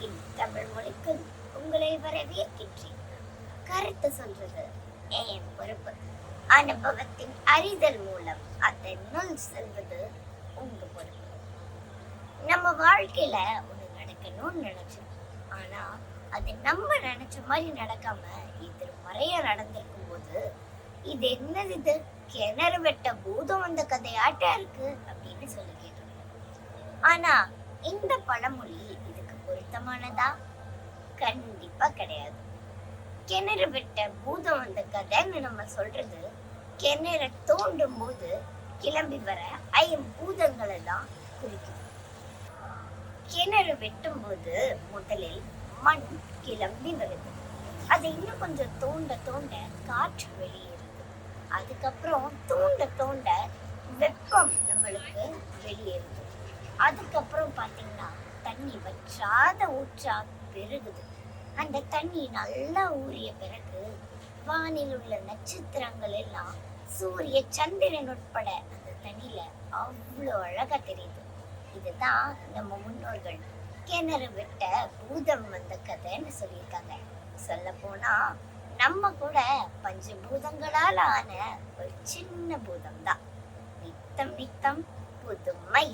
இன் தமிழ் மொழிக்கு உங்களை வரவேற்கின்றேன். கருத்து சொல்றது என் பொறுப்பு. அனுபவத்தின் அறிதல் மூலம் அதனுள் செல்வது உங்க பொறுப்பு. நம்ம வாழ்க்கையில ஒண்ணு நடக்கணும்னு நினைச்சோம், ஆனா அது நம்ம நினைச்ச மாதிரி நடக்காம எதிர்மறையா நடந்திருக்கும் போது இது என்னது, இது கிணறு வெட்ட பூதம் வந்த கதையாட்டா இருக்கு அப்படின்னு சொல்லி கேட்டோம். ஆனா இந்த பழமொழி இதுக்கு பொருத்தமானதா? கண்டிப்பா கிடையாது. கிணறு வெட்ட பூதம் வந்த கதைன்னு நம்ம சொல்றது கிணற தோண்டும் போது கிளம்பி வர ஐம்பூதங்களை தான் குறிக்கும். கிணறு வெட்டும் போது முதலில் மண் கிளம்பி வருது. அதை இன்னும் கொஞ்சம் தோண்ட தோண்ட காற்று வெளியேறுது. அதுக்கப்புறம் தோண்ட தோண்ட வெப்பம் நம்மளுக்கு வெளியேறுது. அதுக்கப்புறம் பாத்தீங்கன்னா தண்ணி வற்றாத ஊற்றா பெருகுது. அந்த தண்ணி நல்லா ஊறிய பிறகு வானில் உள்ள நட்சத்திரங்கள் எல்லாம் சூரிய சந்திரன் உட்பட அந்த தண்ணியில அவ்வளோ அழகா தெரியுது. இதுதான் நம்ம முன்னோர்கள் கிணறு வெட்ட பூதம் வந்த கதைன்னு சொல்லியிருக்காங்க. சொல்ல போனா நம்ம கூட பஞ்சபூதங்களால் ஆன ஒரு சின்ன பூதம் தான். நித்தம் நித்தம் புதுமை.